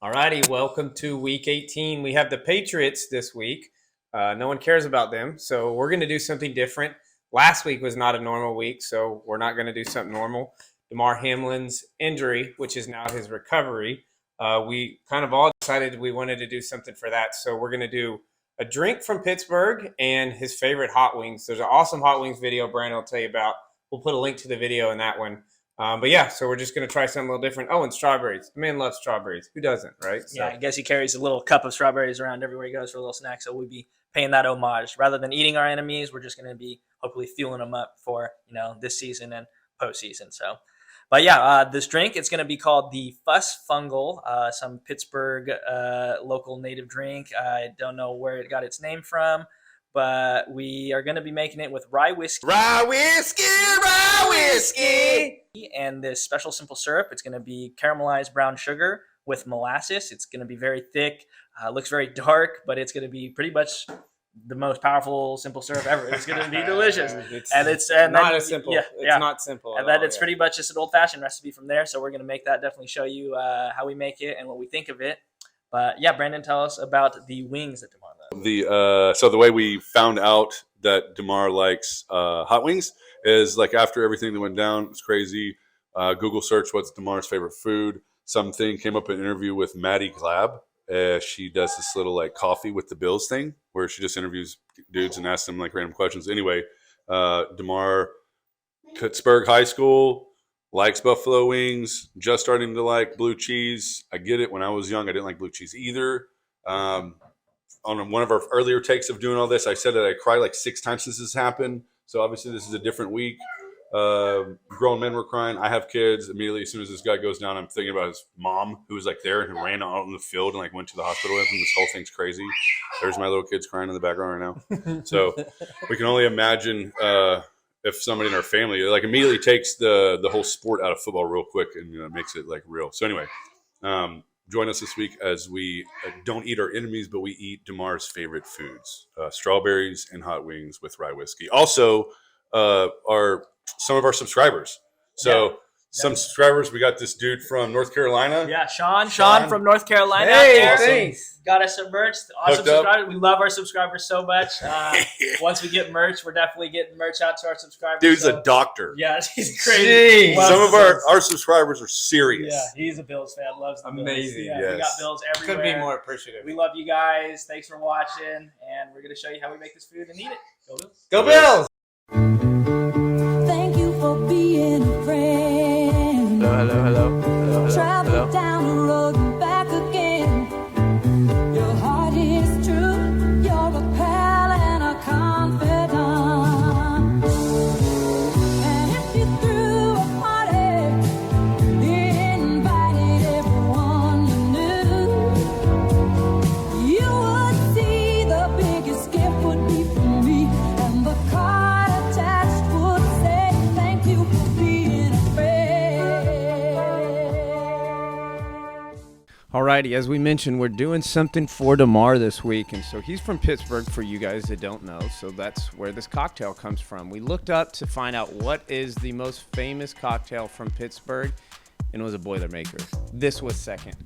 Alrighty, welcome to week 18. We have the Patriots this week. No one cares about them, so we're going to do something different. Last week was not a normal week, so we're not going to do something normal. Damar Hamlin's injury, which is now his recovery, we kind of all decided we wanted to do something for that. So we're going to do a drink from Pittsburgh and his favorite hot wings. There's an awesome hot wings video Brandon will tell you about. We'll put a link to the video in that one. But yeah, so we're just going to try something a little different. Oh, and strawberries. The man loves strawberries. Who doesn't, right? So. Yeah, I guess he carries a little cup of strawberries around everywhere he goes for a little snack. So we'll be paying that homage. Rather than eating our enemies, we're just going to be hopefully fueling them up for, this season and postseason. So, but yeah, this drink, it's going to be called the Fuss Fungal, some Pittsburgh local native drink. I don't know where it got its name from, but we are going to be making it with rye whiskey. Rye whiskey, rye whiskey. And this special simple syrup, it's going to be caramelized brown sugar with molasses. It's going to be very thick, looks very dark, but it's going to be pretty much the most powerful simple syrup ever. It's going to be delicious. It's not simple. And then it's pretty much just an old-fashioned recipe from there. So we're going to make that, definitely show you how we make it and what we think of it. But yeah, Brandon, tell us about the wings that Damar loves. So the way we found out that Damar likes hot wings is like after everything that went down, it's crazy. Google search, what's Damar's favorite food? Something came up in an interview with Maddie Glab. She does this little like coffee with the Bills thing where she just interviews dudes and asks them like random questions. Anyway, Damar, Pittsburgh High School, likes buffalo wings, just starting to like blue cheese. I get it. When I was young, I didn't like blue cheese either. On one of our earlier takes of doing all this, I said that I cried like 6 times since this happened. So obviously this is a different week. Grown men were crying. I have kids. Immediately as soon as this guy goes down, I'm thinking about his mom who was like there and who ran out in the field and like went to the hospital with him. This whole thing's crazy. There's my little kids crying in the background right now. So we can only imagine if somebody in our family like immediately takes the whole sport out of football real quick and makes it like real. So anyway, join us this week as we don't eat our enemies, but we eat Damar's favorite foods, strawberries and hot wings with rye whiskey. Also, some of our subscribers. So some subscribers, we got this dude from North Carolina. Yeah, Sean from North Carolina. Hey, awesome. Thanks. Got us some merch. Awesome subscribers. We love our subscribers so much. Once we get merch, we're definitely getting merch out to our subscribers. Dude's a doctor. Yeah, he's crazy. Some of our subscribers are serious. Yeah, he's a Bills fan. Loves the Amazing. Bills. Yeah, yes. We got Bills everywhere. Couldn't be more appreciative. We love you guys. Thanks for watching, and we're going to show you how we make this food and eat it. Go Bills. Go Bills! Thank you for being a friend. Hello. Travel down the road and back again. Your heart is true. You're a pal and a confidant. And if you threw a party, invited everyone you knew, you would see the biggest gift would be from me, and the card attached would say thank you for being a friend. Alrighty, as we mentioned, we're doing something for Damar this week, and so he's from Pittsburgh for you guys that don't know, so that's where this cocktail comes from. We looked up to find out what is the most famous cocktail from Pittsburgh, and it was a Boilermaker. This was second.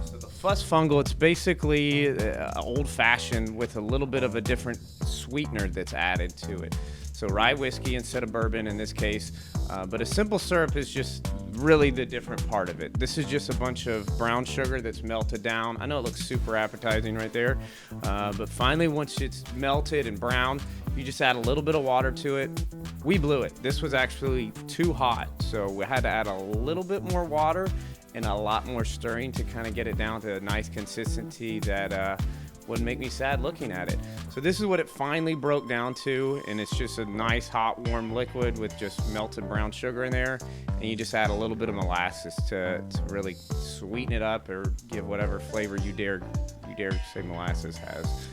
So the Fuss Fungal, it's basically old-fashioned with a little bit of a different sweetener that's added to it. So rye whiskey instead of bourbon in this case, but a simple syrup is just really the different part of it. This is just a bunch of brown sugar that's melted down. I know it looks super appetizing right there, but finally once it's melted and browned, you just add a little bit of water to it. We blew it. This was actually too hot, so we had to add a little bit more water and a lot more stirring to kind of get it down to a nice consistency that wouldn't make me sad looking at it. So this is what it finally broke down to, and it's just a nice hot warm liquid with just melted brown sugar in there, and you just add a little bit of molasses to really sweeten it up or give whatever flavor you dare say molasses has.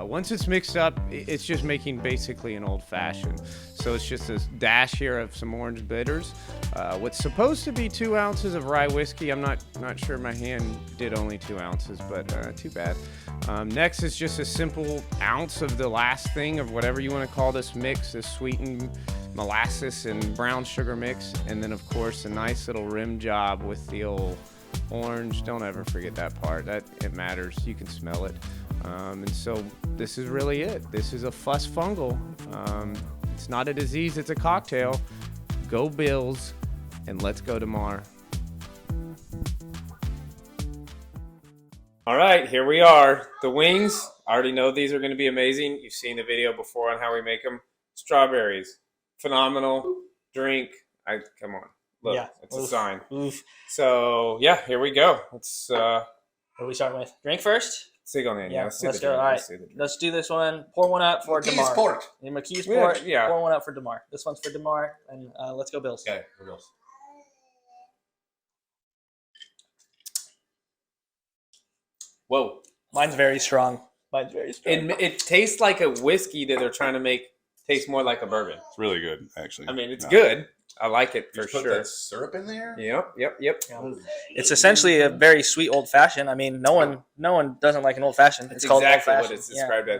Once it's mixed up, it's just making basically an old-fashioned. So it's just a dash here of some orange bitters. What's supposed to be 2 ounces of rye whiskey. I'm not sure my hand did only 2 ounces, but too bad. Next is just a simple ounce of the last thing of whatever you want to call this mix, this sweetened molasses and brown sugar mix. And then, of course, a nice little rim job with the old orange. Don't ever forget that part. That it matters. You can smell it. And so this is really it. This is a fuss fungal. It's not a disease. It's a cocktail. Go Bills, and let's go Damar. All right, here we are. The wings. I already know these are going to be amazing. You've seen the video before on how we make them. Strawberries, phenomenal drink. Come on, look, Yeah. it's a Oof. sign. Oof. So yeah, here we go. Let's What are we starting with? Drink first? sig on in. Yeah, let's see let's the go. drink. All right, Let's see the drink. let's do this one. Pour one up for Keys Damar. port. McKee's Yeah, port. yeah. Pour one up for Damar. This one's for Damar, and let's go Bills. Okay, here goes. Whoa. Mine's very strong. It tastes like a whiskey that they're trying to make taste more like a bourbon. It's really good, actually. I mean, it's No. good. I like it for Just put sure. that syrup in there? Yep. Yeah. It's essentially a very sweet old fashioned. I mean, no one doesn't like an old fashioned. That's It's called exactly old what fashioned. it's described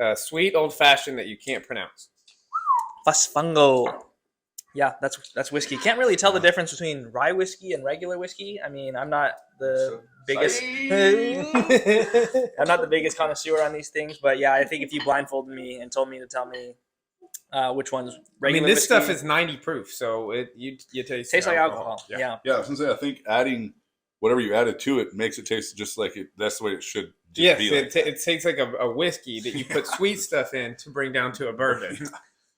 as. Sweet old fashioned that you can't pronounce. Fuss fungo. Yeah, that's whiskey. Can't really tell the difference between rye whiskey and regular whiskey. I mean, I'm not the biggest. I'm not the biggest connoisseur on these things, but yeah, I think if you blindfolded me and told me to tell me which one's I regular, mean, this whiskey, stuff is 90 proof, so you taste tastes like alcohol. Yeah. Yeah, I was gonna say, I think adding whatever you added to it makes it taste just like it. That's the way it should. Just Yes, be like. it tastes like a whiskey that you put sweet stuff in to bring down to a bourbon.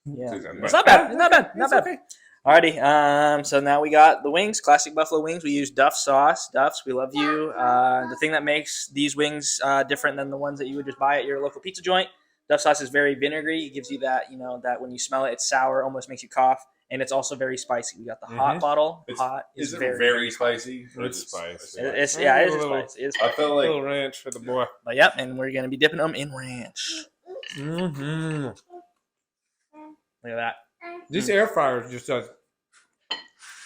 Yeah. But- It's not bad. It's not bad. Not It's bad. okay. Alrighty. So now we got the wings, classic buffalo wings. We use Duff sauce. Duff's, we love you. The thing that makes these wings different than the ones that you would just buy at your local pizza joint. Duff sauce is very vinegary. It gives you that, that when you smell it, it's sour, almost makes you cough, and it's also very spicy. We got the hot bottle. Hot Is it very, very spicy? Or It's is it spicy. It's A yeah, it is little- spicy. It is I spicy. felt A like little ranch for the boy. But yep, and we're gonna be dipping them in ranch. Mm-hmm. Look at that. This air fryer just does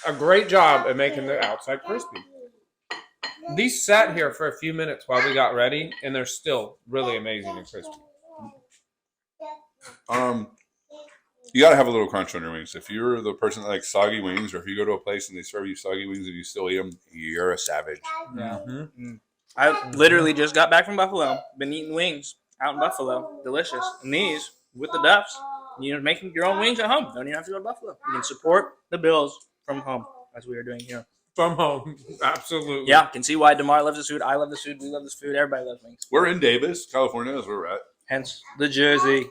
a great job at making the outside crispy. These sat here for a few minutes while we got ready, and they're still really amazing and crispy. you gotta have a little crunch on your wings. If you're the person that likes soggy wings, or if you go to a place and they serve you soggy wings and you still eat them, you're a savage. Yeah. Mm-hmm. I literally just got back from Buffalo. Been eating wings out in Buffalo. Delicious. And these with the Duffs, making your own wings at home. Don't even have to go to Buffalo. You can support the Bills from home, as we are doing here. From home, absolutely. Yeah, can see why Damar loves this food. I love this food. We love this food. Everybody loves wings. We're in Davis, California, is where we're at. Hence the jersey.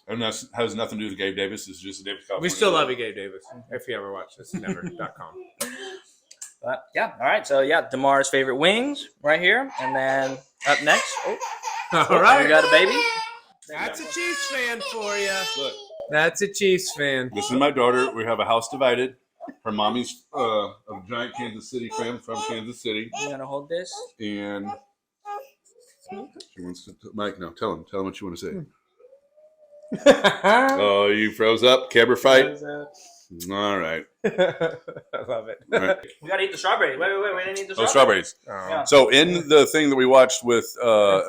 And that has nothing to do with Gabe Davis. It's just Davis, California. We still love you, Gabe Davis. If you ever watch this, never.com. But yeah, all right. So yeah, Damar's favorite wings right here, and then up next, All right. we got a baby. That's a Chiefs fan for you. Look, That's a Chiefs fan. this is my daughter. We have a house divided. Her mommy's a giant Kansas City fan from Kansas City. You gonna hold this? And she wants to, Mike, no, tell him what you want to say. Oh, you froze up, Cabber fight. All right. I love it. All right. We gotta eat the strawberry. Wait, we didn't eat the Oh, strawberry. strawberries. Yeah. So in the thing that we watched with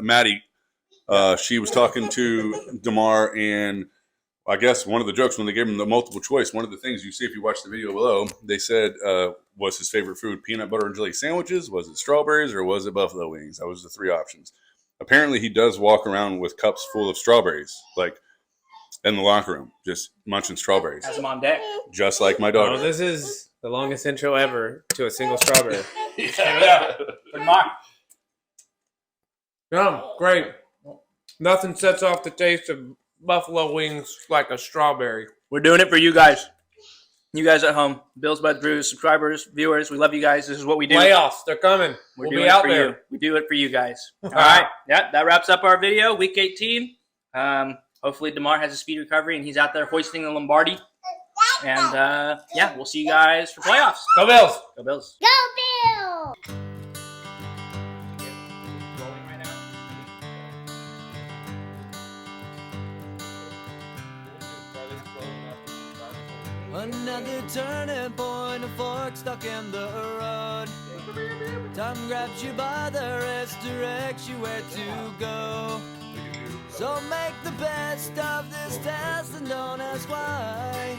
Maddie, she was talking to Damar, and I guess one of the jokes when they gave him the multiple choice, one of the things you see if you watch the video below, they said was his favorite food peanut butter and jelly sandwiches, was it strawberries, or was it buffalo wings? That was the three options. Apparently he does walk around with cups full of strawberries, like in the locker room, just munching strawberries, Has them on deck. just like my Oh, daughter. this is the longest intro ever to a single strawberry. Yeah. For Damar. Great. Nothing sets off the taste of buffalo wings like a strawberry. We're doing it for you guys. You guys at home, Bills by Brews, subscribers, viewers, we love you guys. This is what we do. Playoffs, they're coming. We're We'll doing be it out for there. you. We do it for you guys. All right. Yeah, that wraps up our video. Week 18. Hopefully Damar has a speedy recovery and he's out there hoisting the Lombardi. And yeah, we'll see you guys for playoffs. Go Bills. Go Bills. Go Bill! Another turning point, a fork stuck in the road. Time grabs you by the wrist, directs you where to go. So make the best of this test and don't ask why.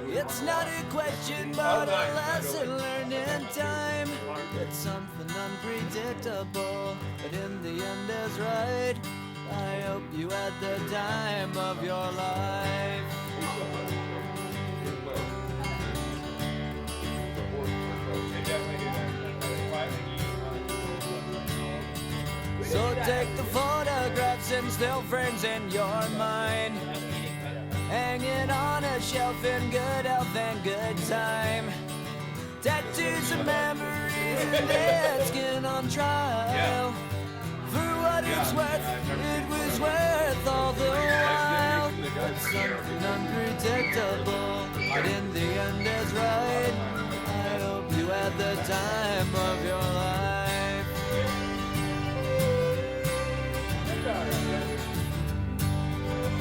It's not a question, but a lesson learned in time. It's something unpredictable, but in the end is right. I hope you had the time of your life. So take the photographs and still frames in your mind. Hang it on a shelf in good health and good time. Tattoos and memories and dead skin on trial. For what it's worth, it was worth all the while. It's something unpredictable, but in the end is right. I hope you had the time of your